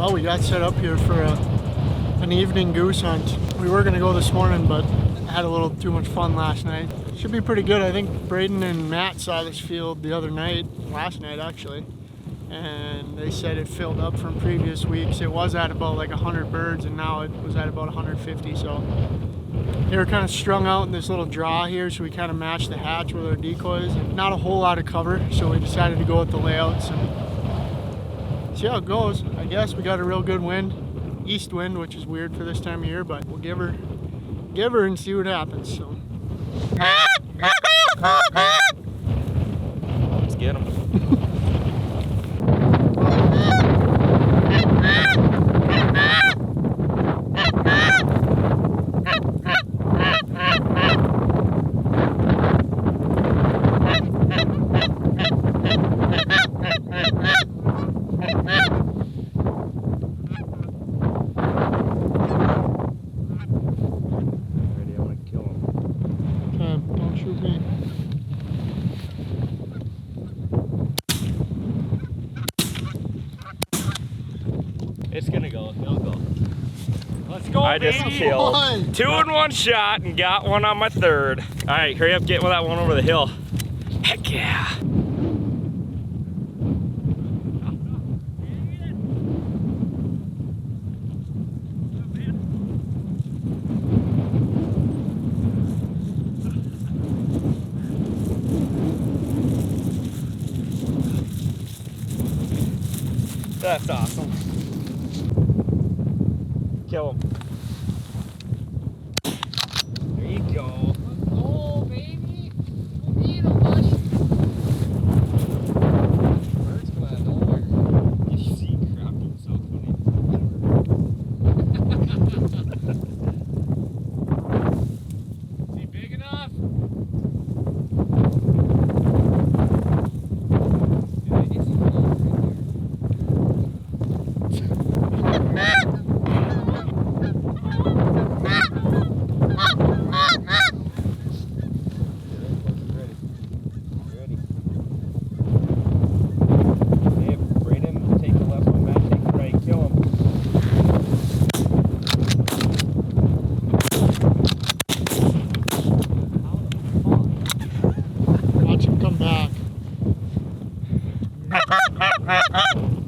Well, we got set up here for an evening goose hunt. We were gonna go this morning, but I had a little too much fun last night. Should be pretty good. I think Braden and Matt saw this field the other night, last night actually, and they said it filled up from previous weeks. It was at about like 100 birds, and now it was at about 150. So they were kind of strung out in this little draw here, so we kind of matched the hatch with our decoys, and not a whole lot of cover, so we decided to go with the layouts and see how it goes. I guess we got a real good wind, east wind, which is weird for this time of year, but we'll give her and see what happens. So let's get them. It's gonna go. It'll go. Let's go, I baby. Just killed 2 in 1 shot and got one on my 3rd. All right, hurry up, get with that one over the hill. Heck yeah. That's awesome. Kill him. There you go. Let's go, baby. We'll eat 'em, buddy. Bird's coming out of nowhere. You see crap, you're so funny. Is he big enough?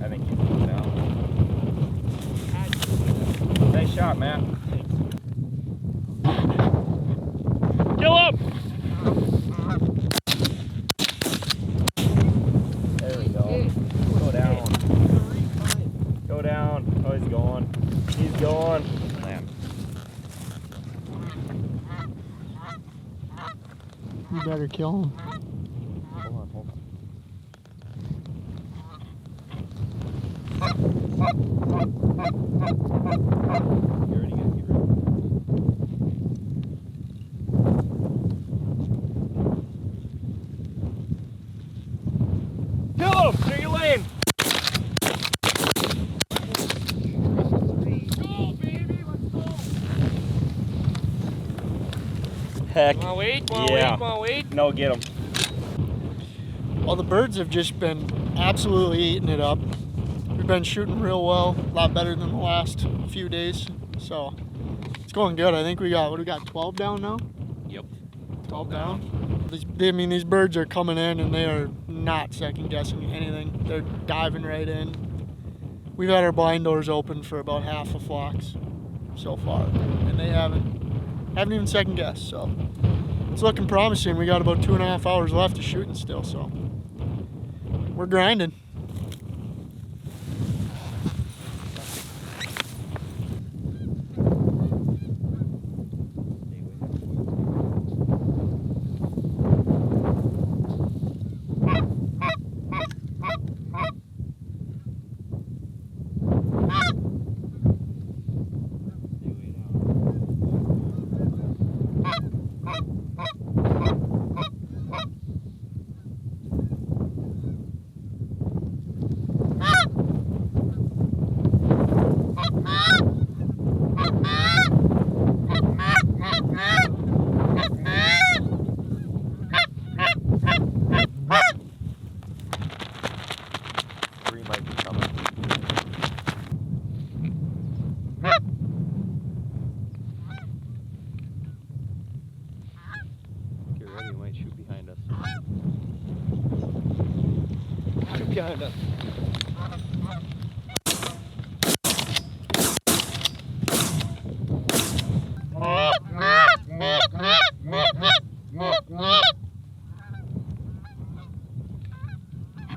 I think he's moving out. Nice shot, man. Kill him! There we go. Go down. Go down. Oh, he's going. He's going. Man. You better kill him. Hold on, hold on. You ready, guys? Get ready. Kill him! Clear your lane! Let's go, baby. Let's go. Heck. Wanna wait? Wanna wait? No, get him. Well, the birds have just been absolutely eating it up. We've been shooting real well, a lot better than the last few days, so it's going good. I think we got, what do we got, 12 down now? Yep. 12 down. These birds are coming in and they are not second guessing anything. They're diving right in. We've had our blind doors open for about half the flocks so far, and they haven't even second guessed, so it's looking promising. We got about 2.5 hours left of shooting still, so we're grinding. kinda.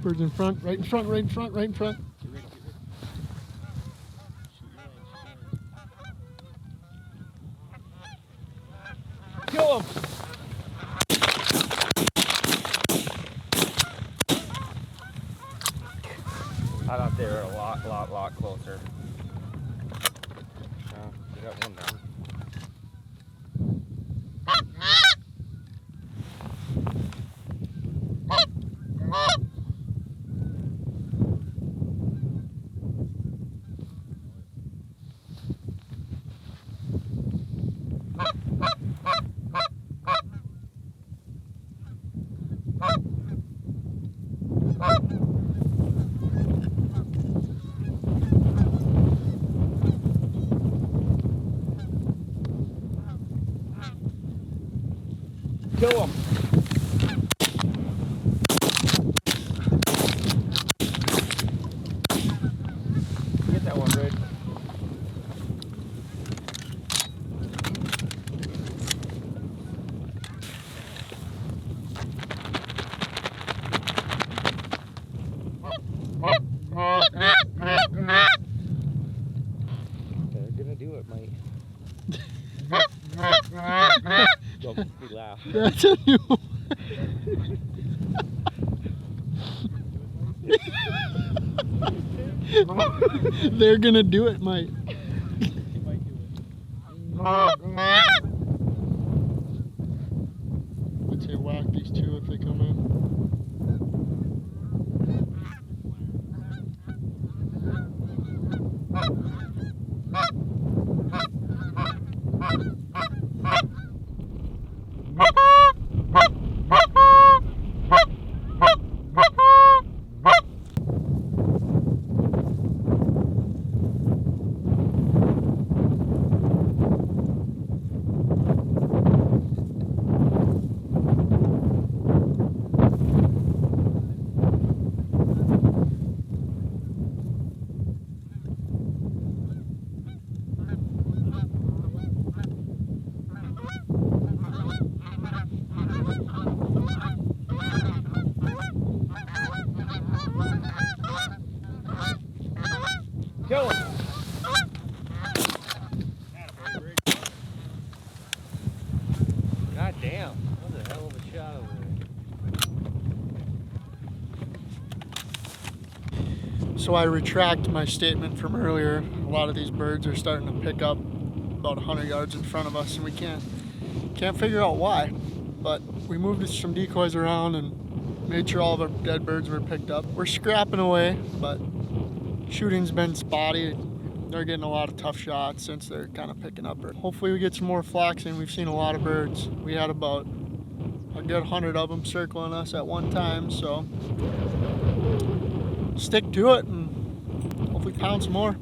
Birds in front, right in front, right in front, right in front. Kill him! I thought they were a lot closer. We got one down. Kill him! Get that one, Red. They're gonna do it, mate. Don't make me laugh. That's a new one. They're gonna do it, Mike. I'd say whack these two if they come in. Kill him! God damn, that was a hell of a shot over there. So I retract my statement from earlier. A lot of these birds are starting to pick up about 100 yards in front of us, and we can't figure out why. But we moved some decoys around and made sure all of our dead birds were picked up. We're scrapping away, but shooting's been spotty. They're getting a lot of tough shots since they're kind of picking up. Hopefully we get some more flocks in. We've seen a lot of birds. We had about a good 100 of them circling us at one time, so stick to it and hopefully pound some more.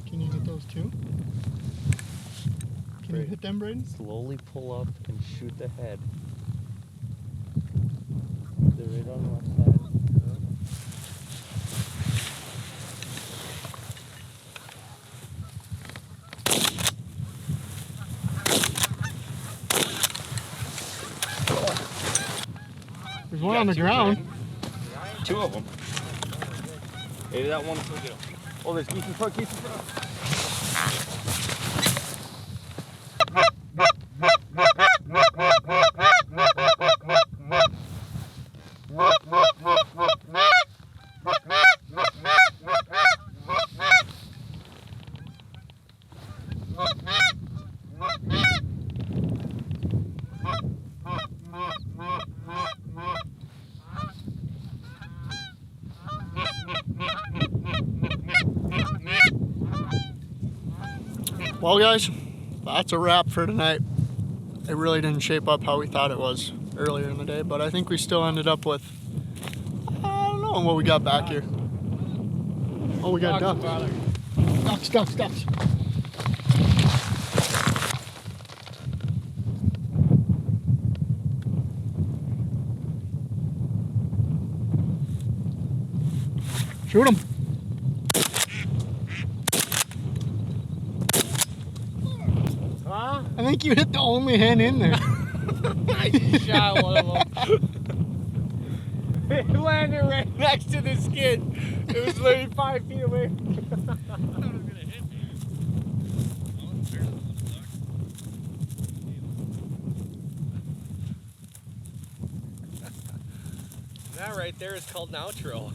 Can you hit those two? Can you hit them, Braden? Slowly pull up and shoot the head. They're right on the left side. There's one on the ground. Two of them. Maybe that one. Oh, there's geese in front, geese in front. Well, guys, that's a wrap for tonight. It really didn't shape up how we thought it was earlier in the day, but I think we still ended up with, I don't know what we got back here. Oh, we got ducks. Ducks. Shoot him. Huh? I think you hit the only hen in there. I shot one of them. It landed right next to the skid. It was literally 5 feet away. That right there is called an outro.